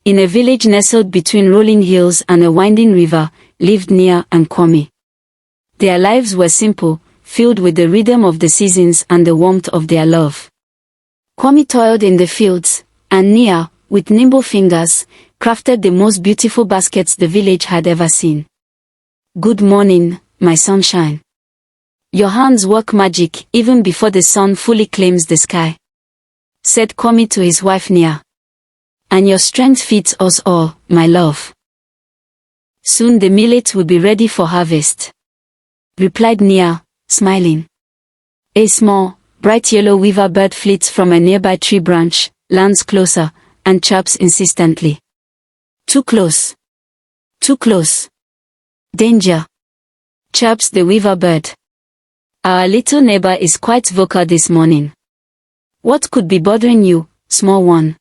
In a village nestled between rolling hills and a winding river, lived Nia and Kwame. Their lives were simple, filled with the rhythm of the seasons and the warmth of their love. Kwame toiled in the fields, and Nia, with nimble fingers, crafted the most beautiful baskets the village had ever seen. "Good morning, my sunshine. Your hands work magic even before the sun fully claims the sky," said Kwame to his wife Nia. "And your strength feeds us all, my love. Soon the millet will be ready for harvest," replied Nia, smiling. A small, bright yellow weaver bird flits from a nearby tree branch, lands closer, and chirps insistently. "Too close. Too close. Danger," chirps the weaver bird. "Our little neighbor is quite vocal this morning. What could be bothering you, small one?"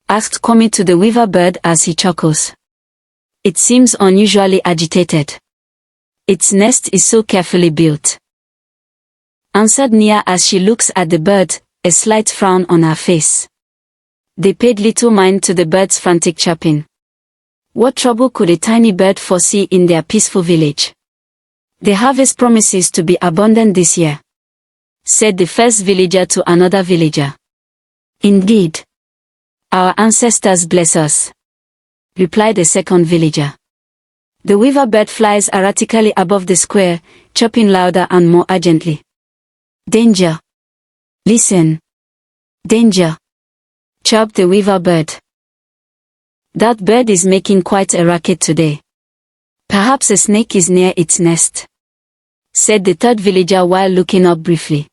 asked Kwame to the weaver bird as he chuckles. "It seems unusually agitated. Its nest is so carefully built," answered Nia as she looks at the bird, a slight frown on her face. They paid little mind to the bird's frantic chirping. What trouble could a tiny bird foresee in their peaceful village? "The harvest promises to be abundant this year," said the first villager to another villager. "Indeed. Our ancestors bless us," replied the second villager. The weaver bird flies erratically above the square, chirping louder and more urgently. "Danger! Listen! Danger!" chirped the weaver bird. "That bird is making quite a racket today. Perhaps a snake is near its nest," said the third villager while looking up briefly.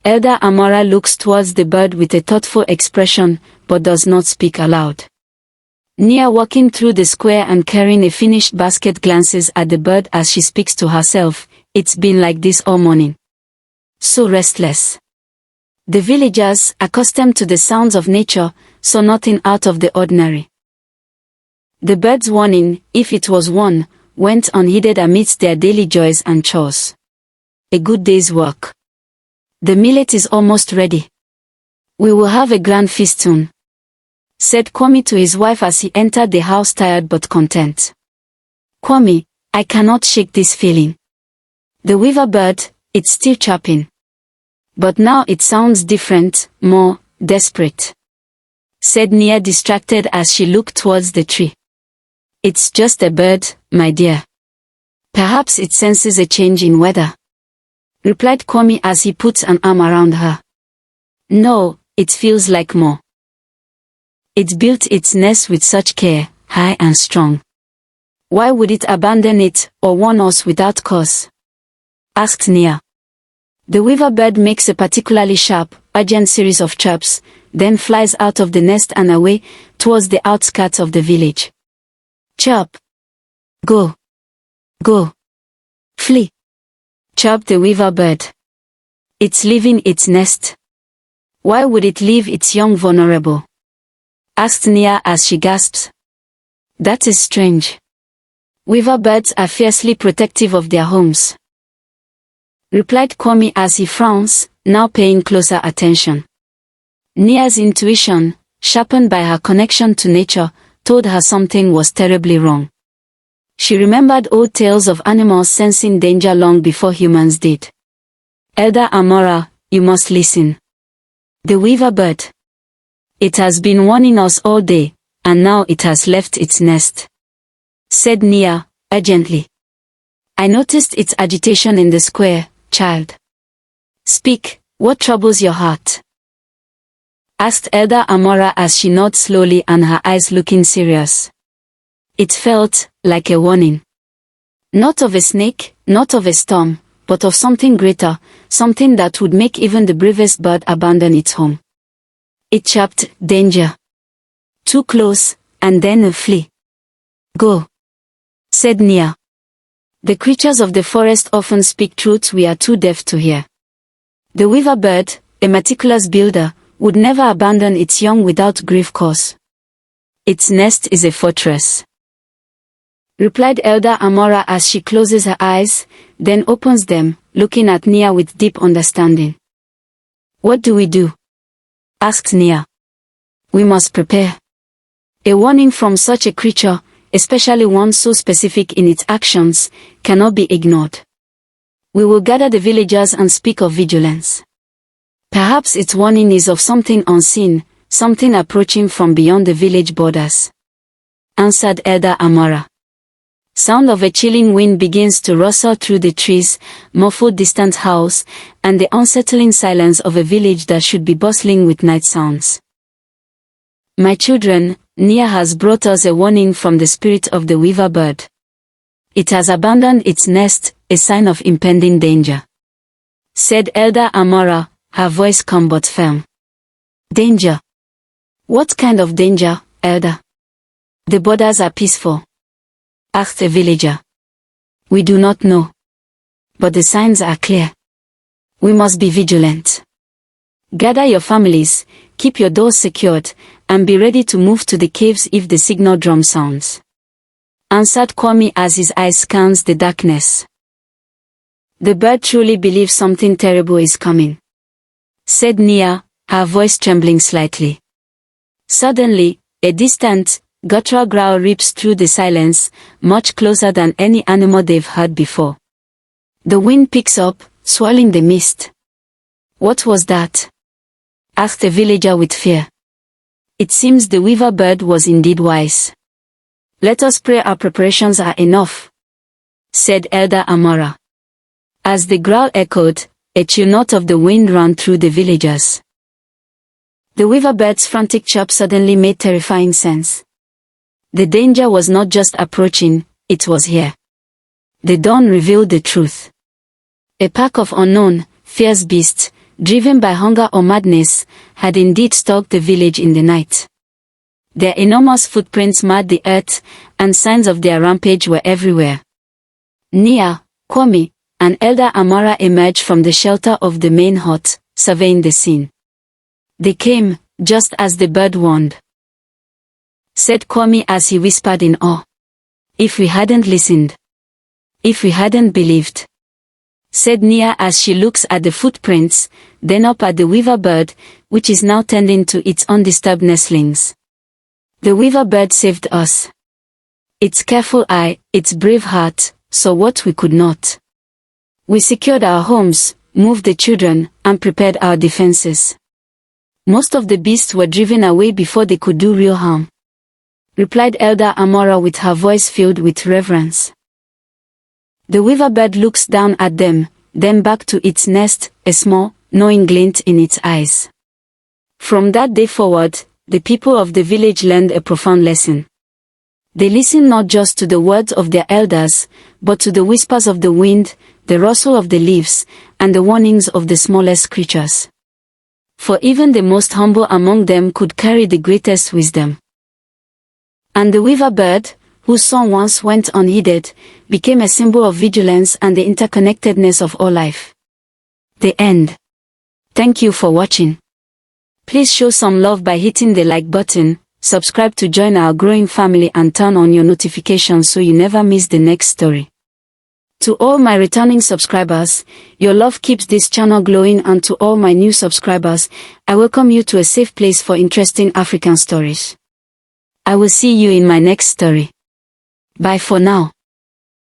Elder Amora looks towards the bird with a thoughtful expression, but does not speak aloud. Nia, walking through the square and carrying a finished basket, glances at the bird as she speaks to herself. "It's been like this all morning. So restless." The villagers, accustomed to the sounds of nature, saw nothing out of the ordinary. The bird's warning, if it was one, went unheeded amidst their daily joys and chores. "A good day's work. The millet is almost ready. We will have a grand feast soon," said Kwame to his wife as he entered the house, tired but content. "Kwame, I cannot shake this feeling. The weaver bird, it's still chirping. But now it sounds different, more desperate," said Nia, distracted as she looked towards the tree. "It's just a bird, my dear. Perhaps it senses a change in weather," replied Kwame as he puts an arm around her. "No, it feels like more. It built its nest with such care, high and strong. Why would it abandon it, or warn us without cause?" asked Nia. The weaver bird makes a particularly sharp, urgent series of chirps, then flies out of the nest and away, towards the outskirts of the village. "Chirp! Go! Go! Flee!" chirped the weaver bird. "It's leaving its nest. Why would it leave its young vulnerable?" asked Nia as she gasps. "That is strange. Weaver birds are fiercely protective of their homes," replied Kwame as he frowns, now paying closer attention. Nia's intuition, sharpened by her connection to nature, told her something was terribly wrong. She remembered old tales of animals sensing danger long before humans did. "Elder Amora, you must listen. The weaver bird. It has been warning us all day, and now it has left its nest," said Nia, urgently. "I noticed its agitation in the square, child. Speak, what troubles your heart?" asked Elder Amora as she nodded slowly and her eyes looking serious. It felt like a warning. Not of a snake, not of a storm, but of something greater, something that would make even the bravest bird abandon its home. It chirped, "Danger. Too close, and then flee. Go," said Nia. "The creatures of the forest often speak truths we are too deaf to hear. The weaver bird, a meticulous builder, would never abandon its young without grave cause. Its nest is a fortress," replied Elder Amora as she closes her eyes, then opens them, looking at Nia with deep understanding. "What do we do?" asked Nia. "We must prepare. A warning from such a creature, especially one so specific in its actions, cannot be ignored. We will gather the villagers and speak of vigilance. Perhaps its warning is of something unseen, something approaching from beyond the village borders," answered Elder Amara. Sound of a chilling wind begins to rustle through the trees, muffled distant howls, and the unsettling silence of a village that should be bustling with night sounds. "My children, Nia has brought us a warning from the spirit of the weaver bird. It has abandoned its nest, a sign of impending danger," said Elder Amara, her voice calm but firm. "Danger? What kind of danger, Elder?" "The borders are peaceful," asked a villager. "We do not know. But the signs are clear. We must be vigilant. Gather your families, keep your doors secured, and be ready to move to the caves if the signal drum sounds," answered Kwame as his eyes scans the darkness. "The bird truly believes something terrible is coming," said Nia, her voice trembling slightly. Suddenly, a distant, guttural growl rips through the silence, much closer than any animal they've heard before. The wind picks up, swirling the mist. "What was that?" asked a villager with fear. "It seems the weaver bird was indeed wise. Let us pray our preparations are enough," said Elder Amara. As the growl echoed, a chill note of the wind ran through the villagers. The weaver bird's frantic chirp suddenly made terrifying sense. The danger was not just approaching, it was here. The dawn revealed the truth. A pack of unknown, fierce beasts, driven by hunger or madness, had indeed stalked the village in the night. Their enormous footprints marred the earth, and signs of their rampage were everywhere. Nia, Kwame, and Elder Amara emerged from the shelter of the main hut, surveying the scene. "They came, just as the bird warned," said Kwame as he whispered in awe. "If we hadn't listened. If we hadn't believed," said Nia as she looks at the footprints, then up at the weaver bird, which is now tending to its undisturbed nestlings. "The weaver bird saved us. Its careful eye, its brave heart, saw what we could not. We secured our homes, moved the children, and prepared our defenses. Most of the beasts were driven away before they could do real harm," replied Elder Amara with her voice filled with reverence. The weaver bird looks down at them, then back to its nest, a small, knowing glint in its eyes. From that day forward, the people of the village learned a profound lesson. They listened not just to the words of their elders, but to the whispers of the wind, the rustle of the leaves, and the warnings of the smallest creatures. For even the most humble among them could carry the greatest wisdom. And the weaver bird, whose song once went unheeded, became a symbol of vigilance and the interconnectedness of all life. The end. Thank you for watching. Please show some love by hitting the like button, subscribe to join our growing family, and turn on your notifications so you never miss the next story. To all my returning subscribers, your love keeps this channel glowing, and to all my new subscribers, I welcome you to a safe place for interesting African stories. I will see you in my next story. Bye for now.